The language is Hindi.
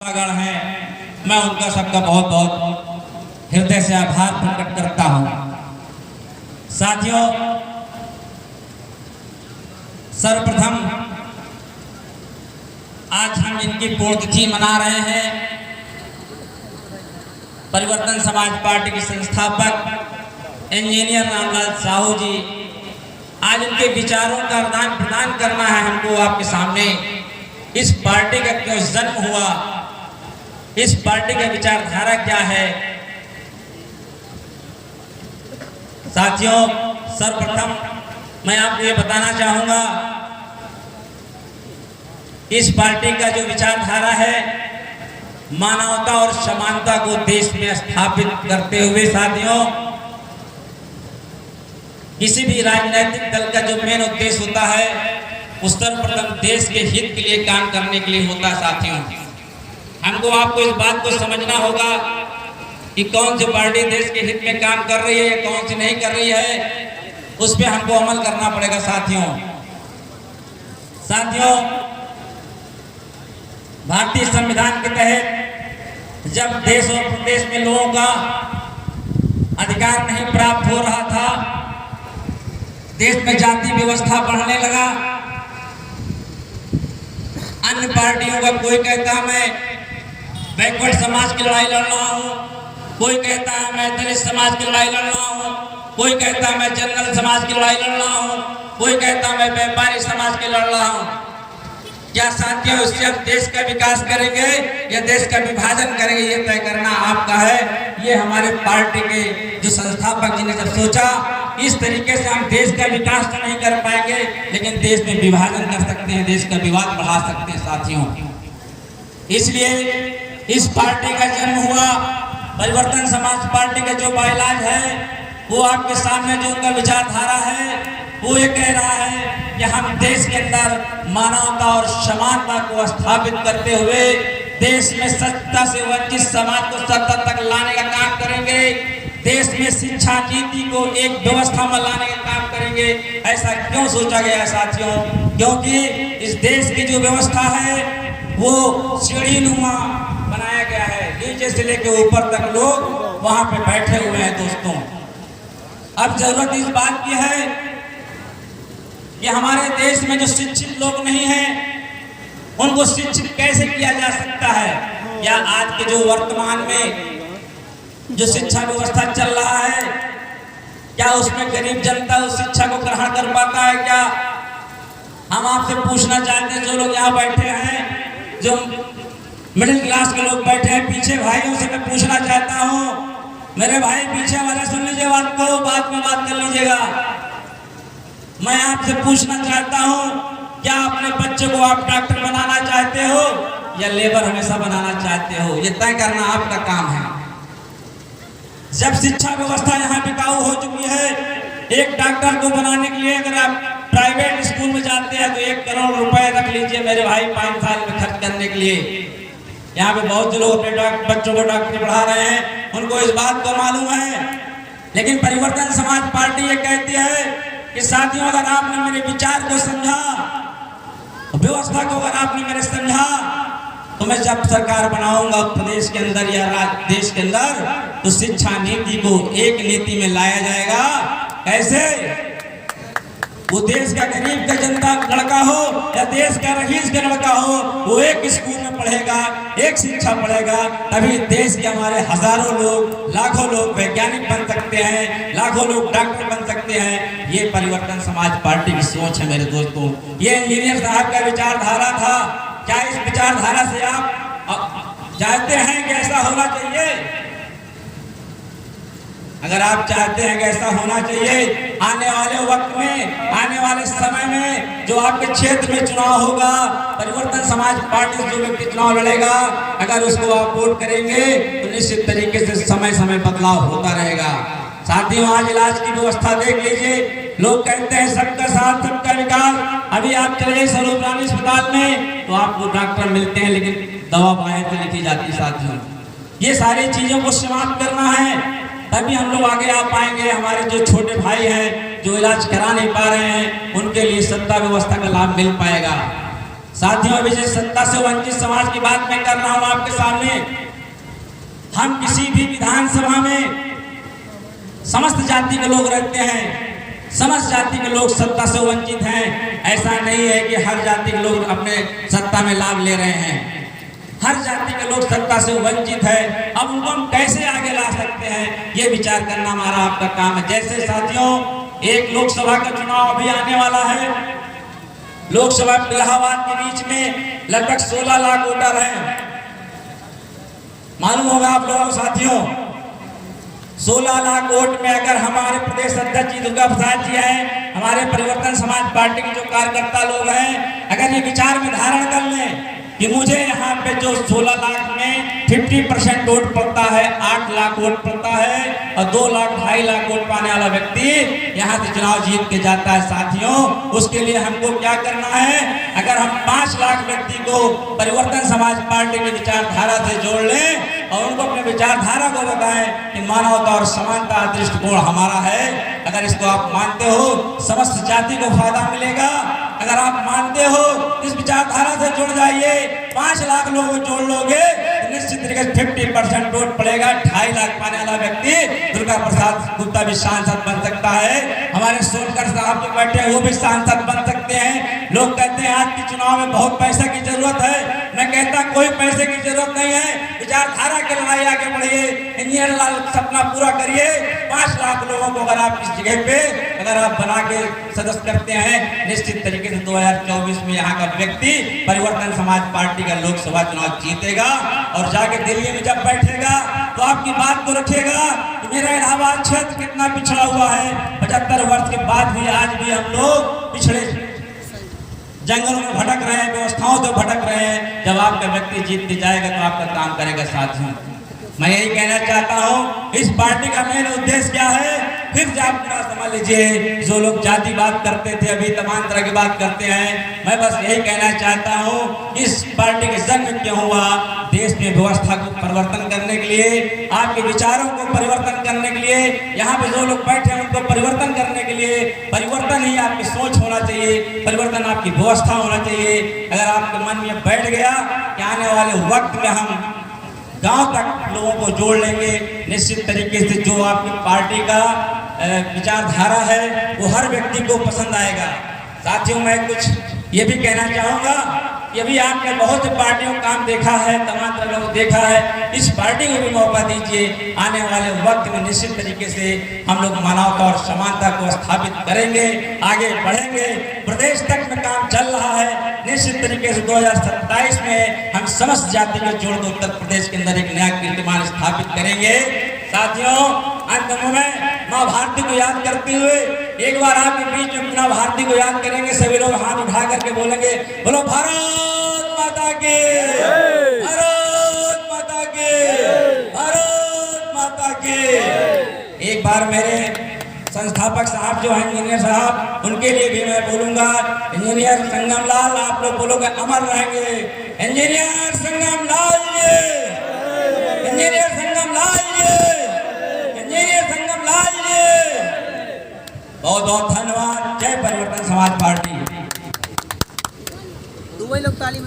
गण है, मैं उनका सबका बहुत बहुत हृदय से आभार प्रकट करता हूं। साथियों, सर्वप्रथम आज हम इनकी पुण्यतिथि मना रहे हैं। परिवर्तन समाज पार्टी के संस्थापक इंजीनियर रामलाल साहू जी, आज उनके विचारों का आदान प्रदान करना है हमको आपके सामने। इस पार्टी का क्यों जन्म हुआ, इस पार्टी का विचारधारा क्या है। साथियों, सर्वप्रथम मैं आपको ये बताना चाहूंगा, इस पार्टी का जो विचारधारा है, मानवता और समानता को देश में स्थापित करते हुए साथियों, किसी भी राजनीतिक दल का जो मेन उद्देश्य होता है, उस सर्वप्रथम देश के हित के लिए काम करने के लिए होता है। साथियों, हमको आपको इस बात को समझना होगा कि कौन सी पार्टी देश के हित में काम कर रही है, कौन सी नहीं कर रही है, उस पर हमको अमल करना पड़ेगा। साथियों, भारतीय संविधान के तहत जब देश और प्रदेश में लोगों का अधिकार नहीं प्राप्त हो रहा था, देश में जाति व्यवस्था बढ़ने लगा, अन्य पार्टियों का कोई कहता मैं बैकवर्ड समाज की लड़ाई लड़ रहा हूँ, कोई कहता है मैं दलित समाज की लड़ाई लड़ रहा हूँ, कोई कहता है मैं जनरल समाज की लड़ाई लड़ रहा हूँ, कोई कहता है मैं व्यापारी समाज की लड़ रहा हूँ। क्या साथियों, इससे हम देश का विकास करेंगे या देश का विभाजन करेंगे, ये तय करना आपका है। ये हमारे पार्टी के जो संस्थापक जी ने जब सोचा, इस तरीके से हम देश का विकास तो नहीं कर पाएंगे, लेकिन देश में विभाजन कर सकते हैं, देश का विवाद बढ़ा सकते हैं। साथियों, इसलिए इस पार्टी का जन्म हुआ। परिवर्तन समाज पार्टी का जो बाइलाज है, वो आपके सामने जो उनका विचारधारा है, वो ये कह रहा है कि हम देश के अंदर मानवता और समानता को स्थापित करते हुए देश में सत्ता से वंचित समाज को सत्ता तक लाने का काम करेंगे, देश में शिक्षा नीति को एक व्यवस्था में लाने का काम करेंगे। ऐसा क्यों सोचा गया है साथियों? क्योंकि इस देश की जो व्यवस्था है वो सीढ़ीनुमा बनाया गया है, नीचे से लेकर ऊपर तक लोग वहां पे बैठे हुए हैं। दोस्तों, अब जरूरत इस बात की है कि हमारे देश में जो शिक्षित लोग नहीं हैं, उनको शिक्षित कैसे किया जा सकता है। या आज के जो वर्तमान में जो शिक्षा व्यवस्था चल रहा है, क्या उसमें गरीब जनता उस शिक्षा को ग्रहण कर पाता है? क्या हम आपसे पूछना चाहते हैं, जो लोग यहाँ बैठे हैं, जो मिडिल क्लास के लोग बैठे हैं, पीछे भाइयों से मैं पूछना चाहता हूँ, मेरे भाई पीछे वाले सुन लीजिए बात को, बाद में बात कर लीजिएगा। मैं आपसे पूछना चाहता हूँ, क्या अपने बच्चे को आप डॉक्टर बनाना चाहते हो या लेबर हमेशा बनाना चाहते हो? ये तय करना आपका काम है। जब शिक्षा व्यवस्था यहाँ बिकाऊ हो चुकी है, एक डॉक्टर को बनाने के लिए अगर आप प्राइवेट स्कूल में जाते हैं तो 1 करोड़ रुपए रख लीजिए मेरे भाई 5 साल में खर्च करने के लिए। यहाँ पे बहुत से लोग अपने बच्चों को डॉक्टरी पढ़ा रहे हैं, उनको इस बात को मालूम है। लेकिन परिवर्तन समाज पार्टी ये कहती है कि साथियों, अगर आपने मेरे विचार को समझा, व्यवस्था को अगर आपने मेरे समझा, तो मैं जब सरकार बनाऊंगा प्रदेश के अंदर या देश के अंदर, तो शिक्षा नीति को एक नीति में लाया जाएगा। कैसे? वो देश का गरीब का जनता लड़का हो या देश का रईस का लड़का हो, वो एक स्कूल में पढ़ेगा, एक शिक्षा पढ़ेगा, तभी देश के हमारे हजारों लोग, लाखों लोग वैज्ञानिक बन सकते हैं, लाखों लोग डॉक्टर बन सकते हैं। ये परिवर्तन समाज पार्टी की सोच है मेरे दोस्तों। ये इंजीनियर साहब का विचारधारा था। क्या इस विचारधारा से आप चाहते हैं कि ऐसा होना चाहिए? अगर आप चाहते हैं कि ऐसा होना चाहिए, आने वाले वक्त में, आने वाले समय में जो आपके क्षेत्र में चुनाव होगा, परिवर्तन समाज पार्टी से जो व्यक्ति चुनाव लड़ेगा, अगर उसको आप वोट करेंगे तो निश्चित तरीके से समय समय बदलाव होता रहेगा। साथियों, आज इलाज की व्यवस्था देख लीजिए। लोग कहते हैं सबका साथ सबका विकास। अभी आप चले स्वरूप रानी अस्पताल में तो आपको डॉक्टर मिलते हैं, लेकिन दवा बाहर से लिखी जाती है। साथियों, ये सारी चीजों को समाप्त करना है, तभी हम लोग आगे आ पाएंगे। हमारे जो छोटे भाई हैं जो इलाज करा नहीं पा रहे हैं, उनके लिए सत्ता व्यवस्था का लाभ मिल पाएगा। साथियों, अभी जिस सत्ता से वंचित समाज की बात मैं कर रहा हूं आपके सामने, हम किसी भी विधानसभा में समस्त जाति के लोग रहते हैं, समस्त जाति के लोग सत्ता से वंचित हैं। ऐसा नहीं है कि हर जाति के लोग अपने सत्ता में लाभ ले रहे हैं, हर जाति के लोग सत्ता से वंचित है। अब उनको हम कैसे आगे ला सकते हैं, ये विचार करना हमारा आपका काम है। जैसे साथियों, एक लोकसभा का चुनाव अभी आने वाला है। लोकसभा इलाहाबाद के बीच में लगभग 16 लाख वोटर हैं। मालूम होगा आप लोगों को साथियों, 16 लाख वोट में अगर हमारे प्रदेश अध्यक्ष जी दुर्गा प्रसाद जी हैं, हमारे परिवर्तन समाज पार्टी के जो कार्यकर्ता लोग हैं, अगर ये विचार में धारण कर लें कि मुझे यहाँ पे जो 16 लाख में 50% वोट पड़ता है, 8 लाख वोट पड़ता है, और 2 लाख 2.5 लाख वोट पाने वाला व्यक्ति यहाँ से चुनाव जीत के जाता है। साथियों, उसके लिए हमको क्या करना है? अगर हम 5 लाख व्यक्ति को परिवर्तन समाज पार्टी की विचारधारा से जोड़ लें और उनको अपने विचारधारा को बताएं कि मानवता और समानता दृष्टिकोण हमारा है, अगर इसको आप मानते हो, समस्त जाति को फायदा मिलेगा। अगर आप मानते हो, इस विचारधारा से जुड़ जाइए, 5 लाख लोगों को जोड़ लोगे तो निश्चित तरीके से 50% वोट पड़ेगा। 2.5 लाख पाने वाला व्यक्ति दुर्गा प्रसाद गुप्ता भी सांसद बन सकता है। हमारे सोनकर साहब जो बैठे हैं वो भी सांसद बन सकते हैं। लोग कहते हैं आज के चुनाव में बहुत पैसे की जरूरत है। मैं कहता कोई पैसे की जरूरत नहीं है, विचारधारा के लड़ाई आगे बढ़िए, इंजीनियर लाल सपना पूरा करिए। 5 लाख लोगों को अगर आप इस जगह पे अगर आप बना के सदस्य करते हैं, निश्चित तरीके से 2024 में यहाँ का व्यक्ति परिवर्तन समाज पार्टी का लोकसभा चुनाव जीतेगा और जाके दिल्ली में जब बैठेगा तो आपकी बात को रखेगा कि मेरा इलाहाबाद क्षेत्र कितना पिछड़ा हुआ है। 75 वर्ष के बाद भी आज भी हम लोग पिछड़े जंगलों में भटक रहे हैं, व्यवस्थाओं से भटक रहे हैं। जब आपका व्यक्ति जीत के जाएगा तो आपका काम करेगा। साथियों, मैं यही कहना चाहता हूँ, इस पार्टी का मेन उद्देश्य क्या है? फिर से आप पूरा समझ लीजिए। जो लोग जाति बात करते थे, अभी तमाम तरह की बात करते हैं। मैं बस यही कहना चाहता हूँ, इस पार्टी का जन्म क्यों हुआ? देश में व्यवस्था को परिवर्तन करने के लिए, आपके विचारों को परिवर्तन करने के लिए, यहाँ पे जो लोग बैठे हैं उनको परिवर्तन करने के लिए। परिवर्तन ही आपकी सोच होना चाहिए, परिवर्तन आपकी व्यवस्था होना चाहिए। अगर आपके मन में बैठ गया कि आने वाले वक्त में हम गांव तक लोगों को जोड़ लेंगे, निश्चित तरीके से जो आपकी पार्टी का विचारधारा है वो हर व्यक्ति को पसंद आएगा। साथियों, मैं कुछ ये भी कहना चाहूँगा कि अभी आपने बहुत सी पार्टियों का काम देखा है, तमाम तरह लोग देखा है। इस पार्टी को भी मौका दीजिए। आने वाले वक्त में निश्चित तरीके से हम लोग मानवता और समानता को स्थापित करेंगे, आगे बढ़ेंगे। प्रदेश तक में काम चल रहा है। निश्चित तरीके से 2027 में हम समस्त जाति को जोड़ कर उत्तर प्रदेश के अंदर एक नया कीर्तिमान स्थापित करेंगे। साथियों, अंत में माँ भारती को याद करते हुए एक बार आपके बीच में माँ भारती को याद करेंगे। सभी लोग हाथ उठा करके बोलेंगे, बोलो भारत माता की, भारत माता की, भारत माता की। एक बार मेरे संस्थापक साहब जो हैं इंजीनियर साहब, उनके लिए भी मैं बोलूंगा, इंजीनियर संगम लाल, आप लोग बोलोगे अमर रहेंगे। इंजीनियर संगम लाल जी, इंजीनियर संगम लाल जी, इंजीनियर संगम लाल जी, बहुत बहुत धन्यवाद। जय परिवर्तन समाज पार्टी।